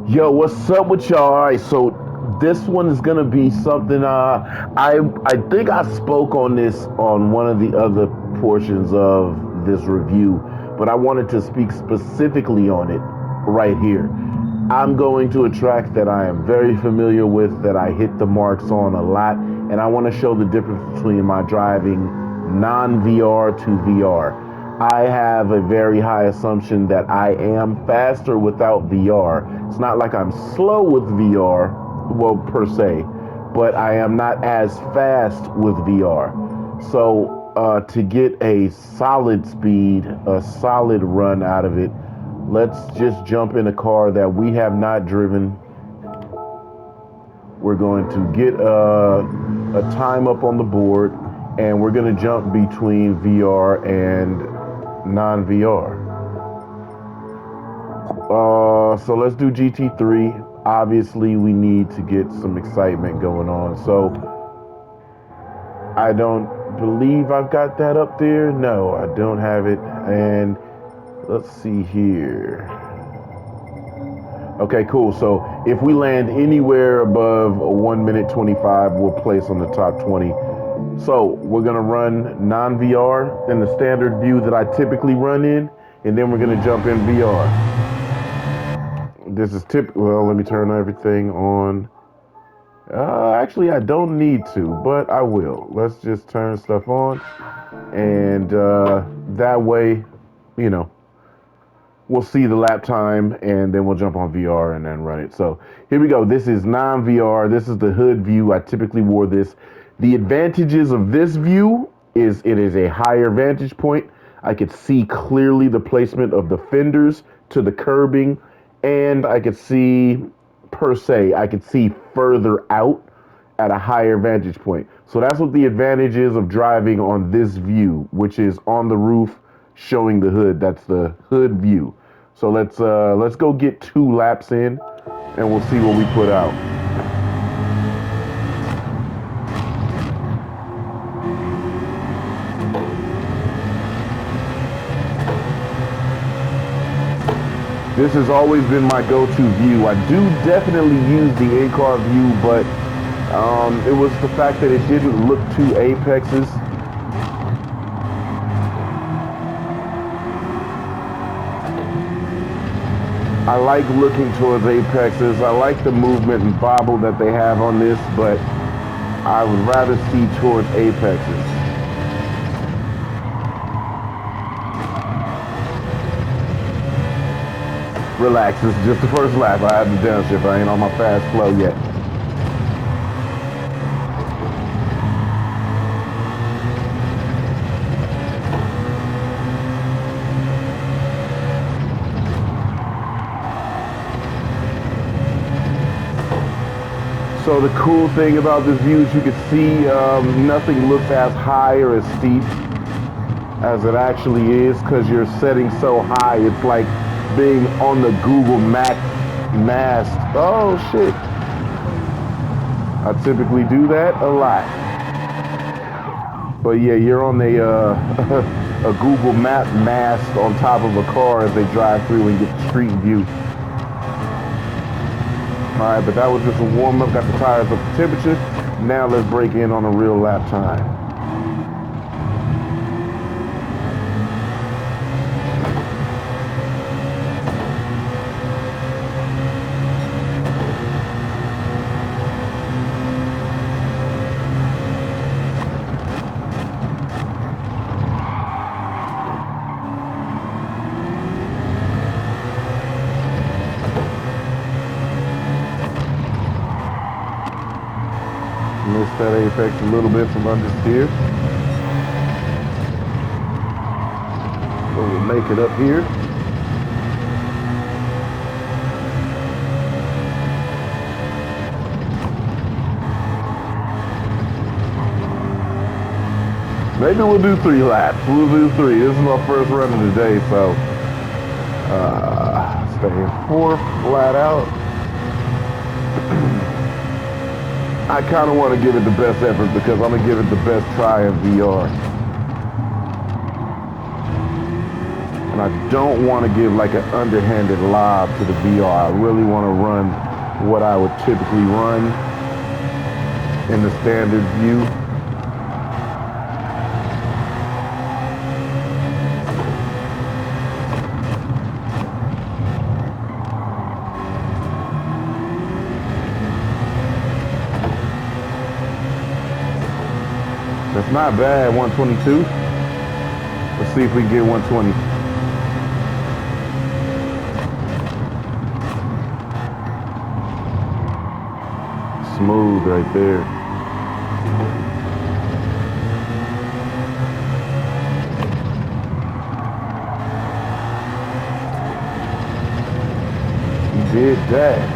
Yo, what's up with y'all? All right, so this one is gonna be something. I think I spoke on this on one of the other portions of this review, but I wanted to speak specifically on it right here. I'm going to a track that I am very familiar with, that I hit the marks on a lot, and I want to show the difference between my driving non-VR to VR. I have a very high assumption that I am faster without VR. It's not like I'm slow with VR, well, per se, but I am not as fast with VR. So, to get a solid speed, a solid run out of it, let's just jump in a car that we have not driven. We're going to get a time up on the board, and we're going to jump between VR and non-VR. So let's do GT3. Obviously, we need to get some excitement going on. So I don't believe I've got that up there. No, I don't have it. And let's see here. Okay, cool. So if we land anywhere above 1 minute 25, we'll place on the top 20. So we're gonna run non-VR in the standard view that I typically run in, and then we're gonna jump in VR. This is well, let me turn everything on. Actually, I don't need to, but I will. Let's just turn stuff on, and that way, you know, we'll see the lap time, and then we'll jump on VR and then run it. So here we go. This is non-VR. This is the hood view. I typically wore this. The advantages of this view is it is a higher vantage point. I could see clearly the placement of the fenders to the curbing, and I could see, per se, I could see further out at a higher vantage point. So that's what the advantage is of driving on this view, which is on the roof showing the hood. That's the hood view. So let's go get 2 laps in, and we'll see what we put out. This has always been my go-to view. I do definitely use the in-car view, but it was the fact that it didn't look too apexes. I like looking towards apexes. I like the movement and bobble that they have on this, but I would rather see towards apexes. Relax, this is just the first lap. I have the downshift. I ain't on my fast flow yet. So the cool thing about this view is you can see nothing looks as high or as steep as it actually is, because you're setting so high. It's like being on the Google mast. Oh shit. I typically do that a lot. But yeah, you're on a Google Map mast on top of a car as they drive through and get the street view. Alright, but that was just a warm-up. Got the tires up to temperature. Now let's break in on a real lap time. Missed that apex a little bit from understeer. So we'll make it up here. Maybe we'll do 3 laps. We'll do 3. This is my first run of the day, so staying 4th, flat out. I kind of want to give it the best effort because I'm going to give it the best try in VR. And I don't want to give like an underhanded lob to the VR. I really want to run what I would typically run in the standard view. That's not bad, 122. Let's see if we can get 120. Smooth right there. He did that.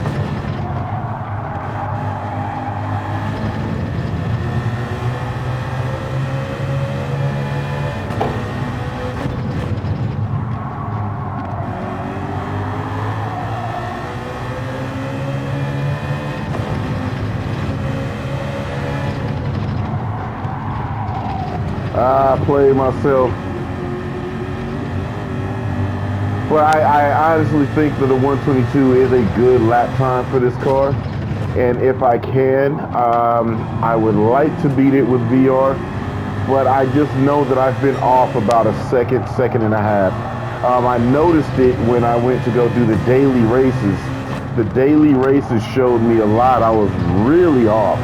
I played myself. Well, I honestly think that the 122 is a good lap time for this car. And if I can, I would like to beat it with VR. But I just know that I've been off about a second and a half. I noticed it when I went to go do the daily races. The daily races showed me a lot. I was really off.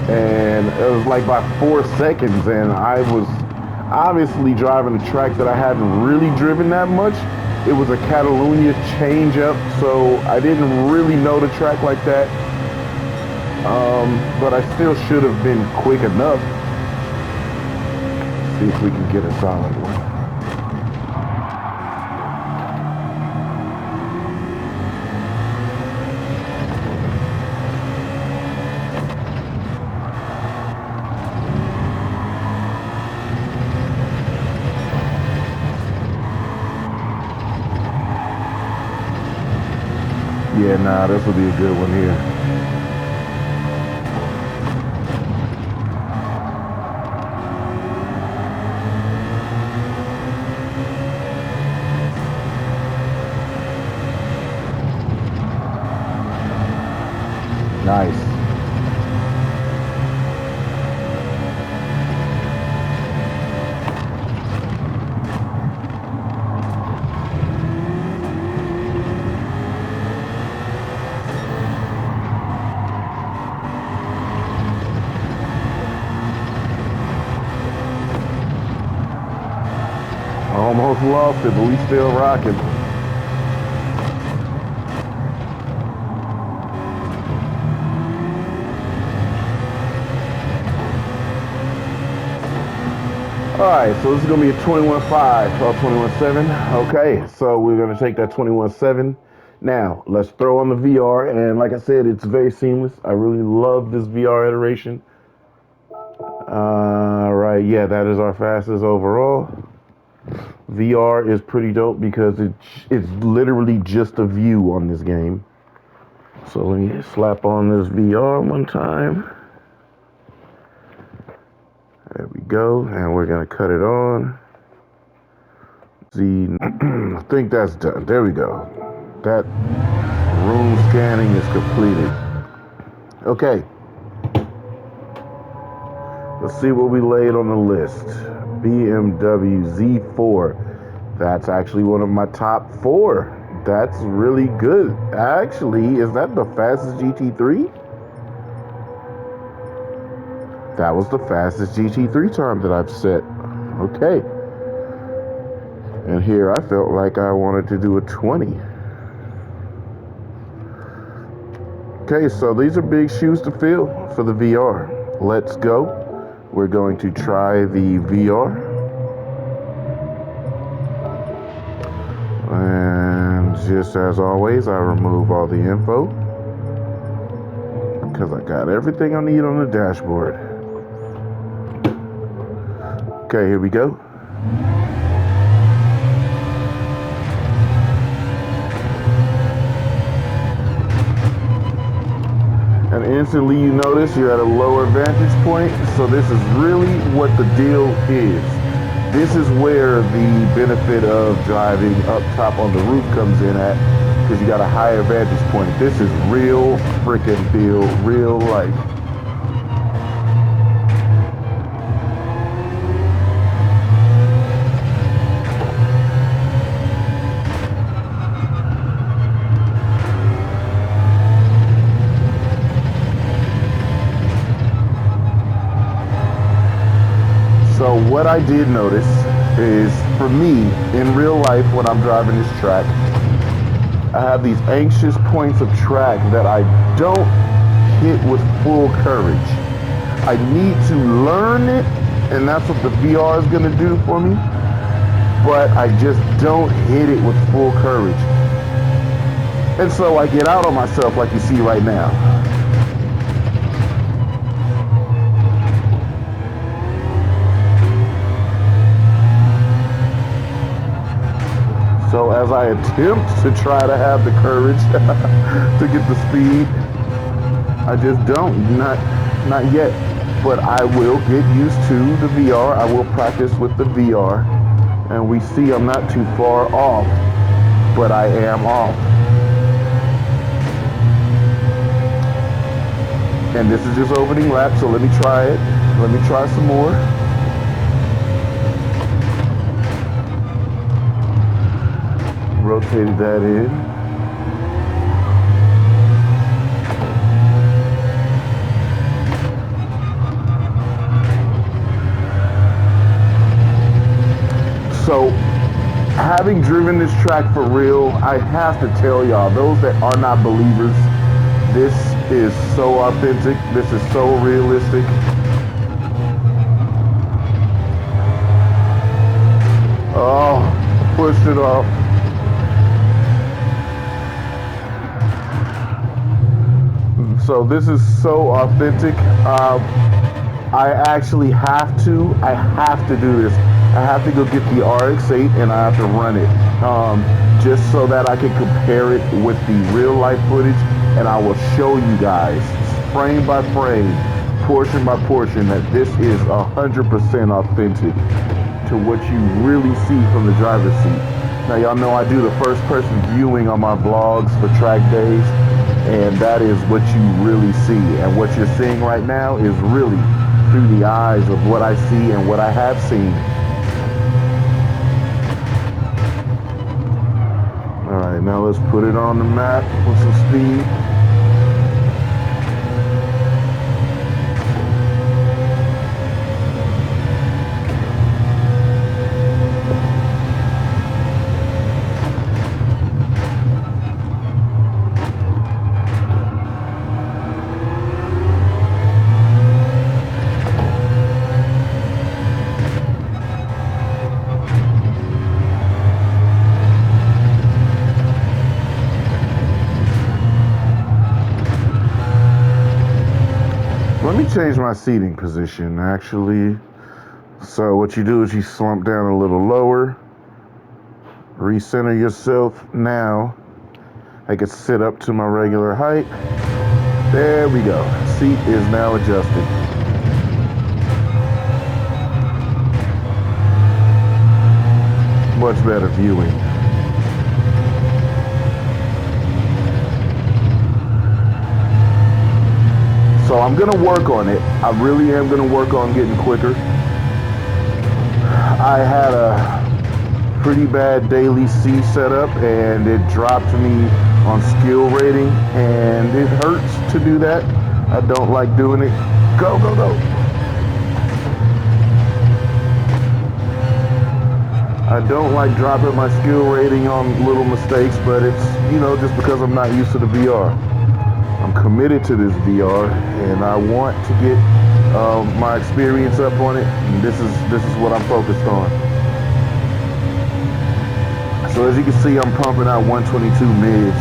And it was like by 4 seconds, and I was obviously driving a track that I hadn't really driven that much. It was a Catalunya change up, so I didn't really know the track like that. But I still should have been quick enough. See if we can get a solid one. Yeah, nah, this will be a good one here. Nice. Almost lost it, but we still rocking. All right, so this is gonna be a 21.5 or 21.7. Okay, so we're gonna take that 21.7. Now, let's throw on the VR, and like I said, it's very seamless. I really love this VR iteration. Right, yeah, that is our fastest overall. VR is pretty dope because it's literally just a view on this game. So let me slap on this VR one time. There we go, and we're gonna cut it on. I think that's done. There we go. That room scanning is completed. Okay. Let's see what we laid on the list. BMW Z4. That's actually one of my top 4. That's really good. Actually, is that the fastest GT3? That was the fastest GT3 time that I've set. Okay. And here I felt like I wanted to do a 20. Okay, so these are big shoes to fill for the VR. Let's go. We're going to try the VR. And just as always, I remove all the info because I got everything I need on the dashboard. Okay, here we go. And instantly you notice you're at a lower vantage point. So this is really what the deal is. This is where the benefit of driving up top on the roof comes in at, because you got a higher vantage point. This is real freaking deal, real life. So what I did notice is, for me, in real life, when I'm driving this track, I have these anxious points of track that I don't hit with full courage. I need to learn it, and that's what the VR is going to do for me, but I just don't hit it with full courage. And so I get out on myself like you see right now. So as I attempt to try to have the courage to get the speed, I just don't, not yet. But I will get used to the VR. I will practice with the VR. And we see I'm not too far off, but I am off. And this is just opening lap, so let me try it. Let me try some more. Rotated that in. So, having driven this track for real, I have to tell y'all, those that are not believers, this is so authentic. This is so realistic. Oh, pushed it off. So this is so authentic. I actually have to do this. I have to go get the RX-8 and I have to run it, just so that I can compare it with the real life footage, and I will show you guys frame by frame, portion by portion, that this is 100% authentic to what you really see from the driver's seat. Now y'all know I do the first person viewing on my vlogs for track days, and that is what you really see. And what you're seeing right now is really through the eyes of what I see and what I have seen. Alright, now let's put it on the map with some speed. Let me change my seating position, actually. So what you do is you slump down a little lower, recenter yourself. Now I can sit up to my regular height. There we go. Seat is now adjusted. Much better viewing. So I'm gonna work on it. I really am gonna work on getting quicker. I had a pretty bad daily C setup, and it dropped me on skill rating, and it hurts to do that. I don't like doing it. Go, go, go. I don't like dropping my skill rating on little mistakes, but it's, just because I'm not used to the VR. I'm committed to this VR, and I want to get my experience up on it. And this is what I'm focused on. So as you can see, I'm pumping out 122 mids.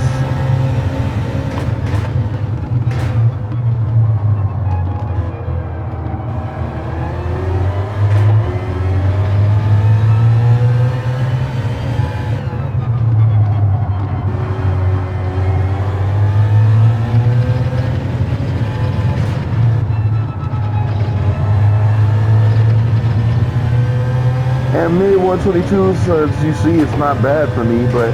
2122s, as you see, it's not bad for me, but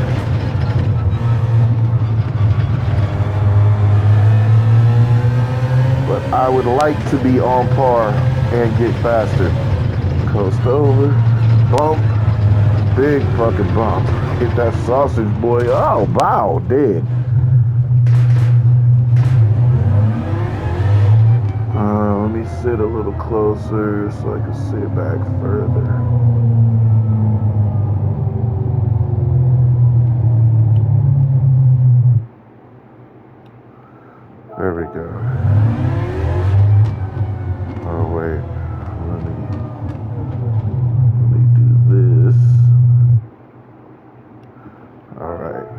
I would like to be on par and get faster. Coast over, bump, big fucking bump. Hit that sausage, boy. Oh, wow, dead. Let me sit a little closer so I can sit back further. There we go. Oh, wait. Let me do this. All right.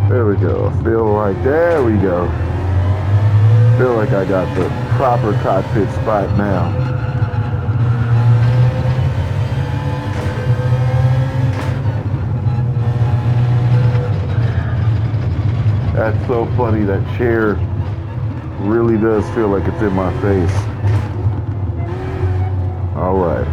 There we go. There we go. Feel like I got the proper cockpit spot now. That's so funny. That chair really does feel like it's in my face. All right.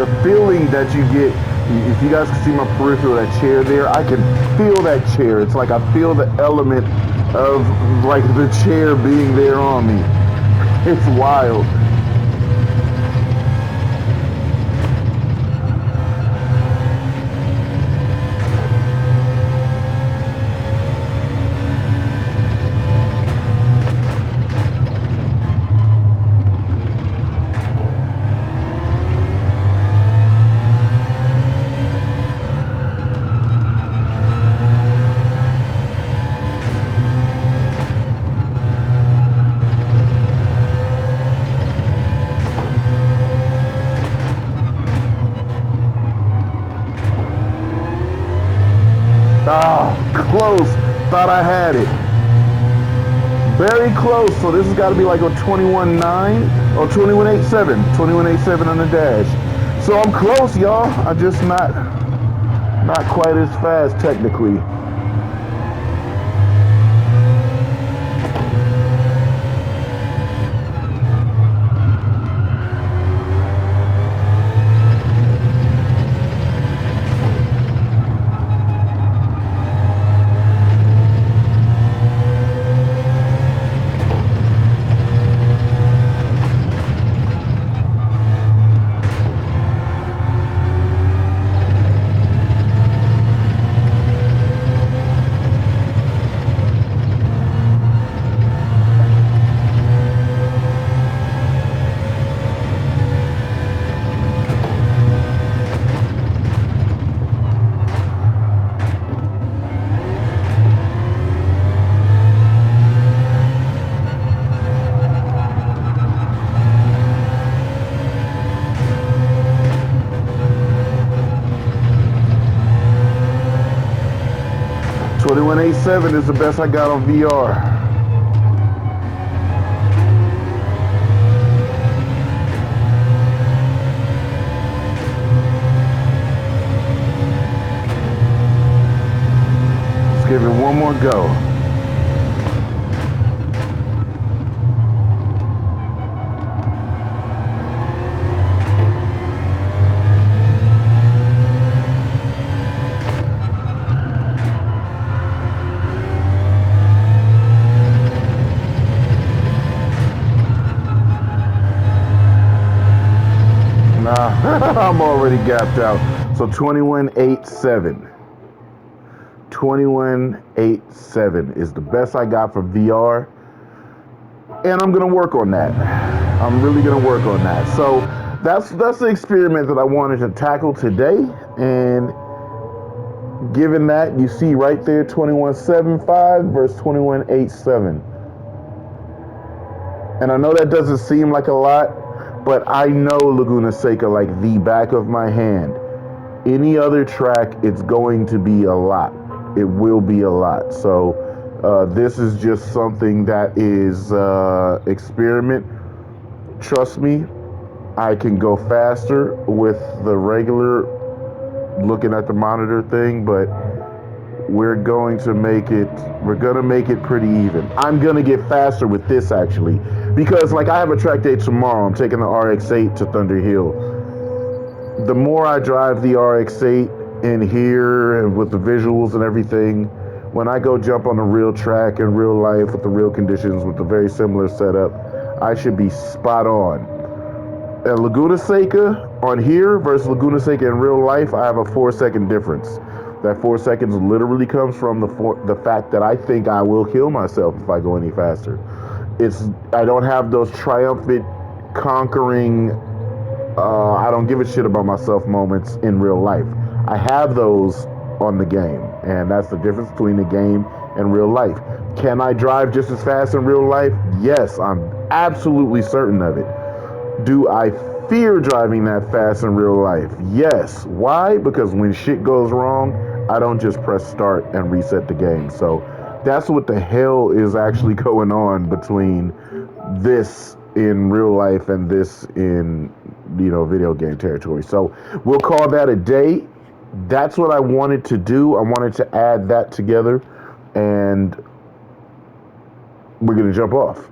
The feeling that you get, if you guys can see my peripheral, that chair there, I can feel that chair. It's like I feel the element of like the chair being there on me. It's wild. Ah, close. Thought I had it. Very close. So this has got to be like a 21.9 or 21.87. 21.87 on the dash. So I'm close, y'all. I'm just not quite as fast technically. .8.7 is the best I got on VR. Let's give it one more go. I'm already gapped out. So 21.87. 21.87 is the best I got for VR. And I'm gonna work on that. I'm really gonna work on that. So that's the experiment that I wanted to tackle today. And given that, you see right there 21.75 versus 21.87. And I know that doesn't seem like a lot, but I know Laguna Seca like the back of my hand. Any other track, it's going to be a lot. It will be a lot. So this is just something that is experiment. Trust me, I can go faster with the regular looking at the monitor thing, but we're going to make it pretty even. I'm going to get faster with this actually because like I have a track day tomorrow. I'm taking the RX-8 to Thunder Hill. The more I drive the RX-8 in here and with the visuals and everything, when I go jump on a real track in real life with the real conditions with a very similar setup, I should be spot on. At Laguna Seca on here versus Laguna Seca in real life, I have a 4 second difference. That 4 seconds literally comes from the fact that I think I will kill myself if I go any faster. It's I don't have those triumphant, conquering, I don't give a shit about myself moments in real life. I have those on the game, and that's the difference between the game and real life. Can I drive just as fast in real life? Yes, I'm absolutely certain of it. Do I fear driving that fast in real life? Yes. Why? Because when shit goes wrong, I don't just press start and reset the game. So that's what the hell is actually going on between this in real life and this in video game territory. So we'll call that a day. That's what I wanted to do. I wanted to add that together, and we're gonna jump off.